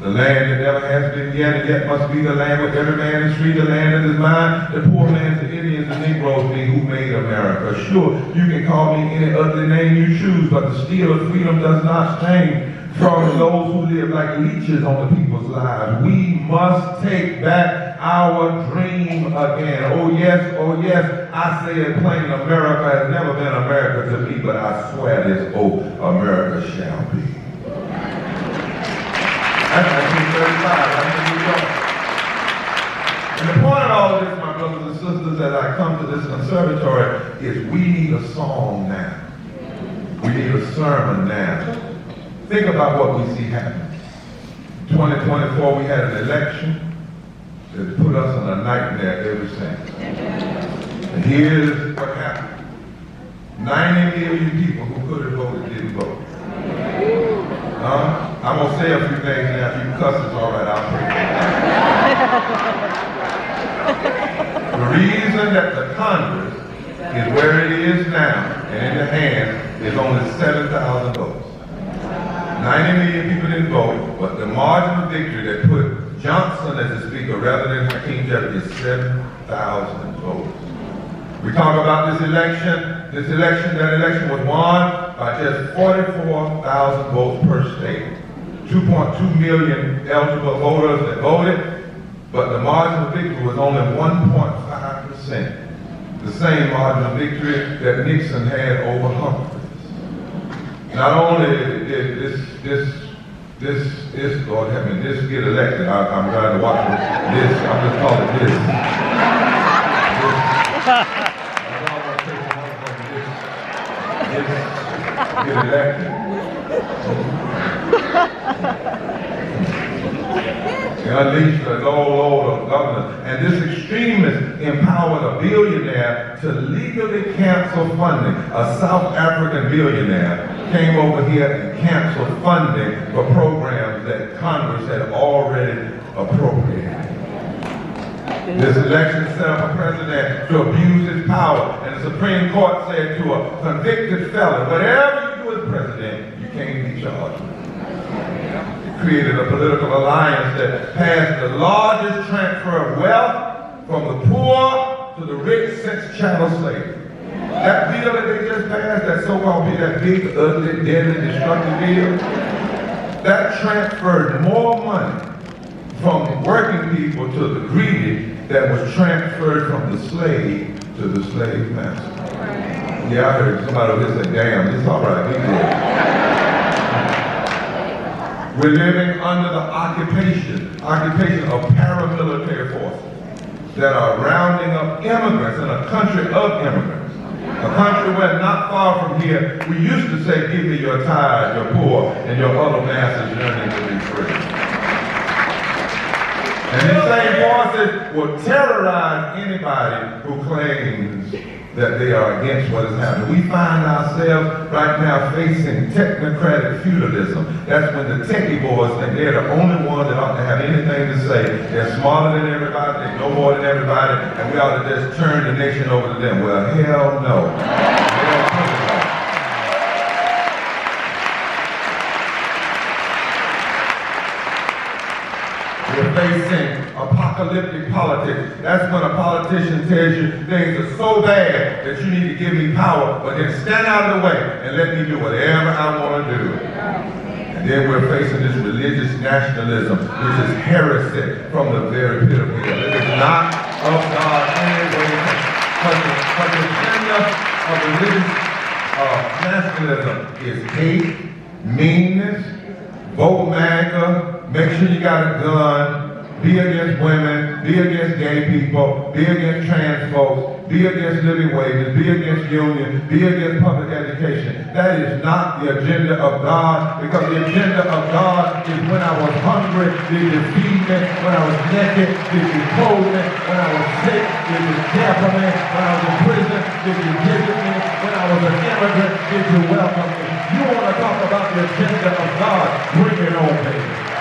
The land that never has been yet, and yet must be the land where every man is free, the land of his mind, the poor man's, the Indians, the Negroes, me who made America. Sure, you can call me any ugly name you choose, but the steel of freedom does not stain from those who live like leeches on the people's lives. We must take back our dream again. Oh yes, I say it plain, America has never been America to me, but I swear this, oh, America shall be. That's 1935, that's in New York. And the point of all of this, my brothers and sisters, as I come to this conservatory, is we need a song now. We need a sermon now. Think about what we see happen. 2024, we had an election that put us in a nightmare ever since. And here's what happened. 90 million people who could have voted didn't vote. I'm going to say a few things now. If you cuss, it's all right. I'll pray. The reason that the Congress is where it is now and in the hands is only 7,000 votes. 90 million people didn't vote, but the margin of victory that put Johnson as the speaker rather than Hakeem Jeffries is 7,000 votes. We talk about this election. That election was won by just 44,000 votes per state. 2.2 million eligible voters that voted, but the margin of victory was only 1.5%. The same margin of victory that Nixon had over Humphreys. Not only did this, Lord help me, this get elected, I'm trying to watch this, I'm just calling it this. Get elected. Unleashed a load of governors. And this extremist empowered a billionaire to legally cancel funding. A South African billionaire came over here and canceled funding for programs that Congress had already appropriated. This election set up a president to abuse his power, and the Supreme Court said to a convicted felon, whatever you do as president, you can't be charged. It created a political alliance that passed the largest transfer of wealth from the poor to the rich since chattel slavery. That bill that they just passed, that so-called bill, that big, ugly, deadly, destructive bill, that transferred more money from working people to the greedy that was transferred from the slave to the slave master. Yeah, I heard somebody over here say, damn, it's all right, be good. We're living under the occupation of paramilitary forces that are rounding up immigrants in a country of immigrants. A country where not far from here, we used to say, give me your tithe, your poor, and your other masses yearning to be free. And these same forces will terrorize anybody who claims that they are against what is happening. We find ourselves right now facing technocratic feudalism. That's when the techie boys think they're the only ones that ought to have anything to say. They're smarter than everybody, they know more than everybody, and we ought to just turn the nation over to them. Well, hell no. We're facing apocalyptic politics. That's when a politician tells you things are so bad that you need to give me power, but then stand out of the way and let me do whatever I want to do. And then we're facing this religious nationalism, which is heresy from the very pit of hell. It is not of God anyway, but the agenda of religious nationalism is hate, meanness, vote MAGA, make sure you got a gun, be against women, be against gay people, be against trans folks, be against living wages, be against unions, be against public education. That is not the agenda of God, because the agenda of God is when I was hungry, did you feed me? When I was naked, did you clothe me? When I was sick, did you care for me? When I was in prison, did you visit me? When I was an immigrant, did you welcome me? You want to talk about the agenda of God? Bring it on, baby.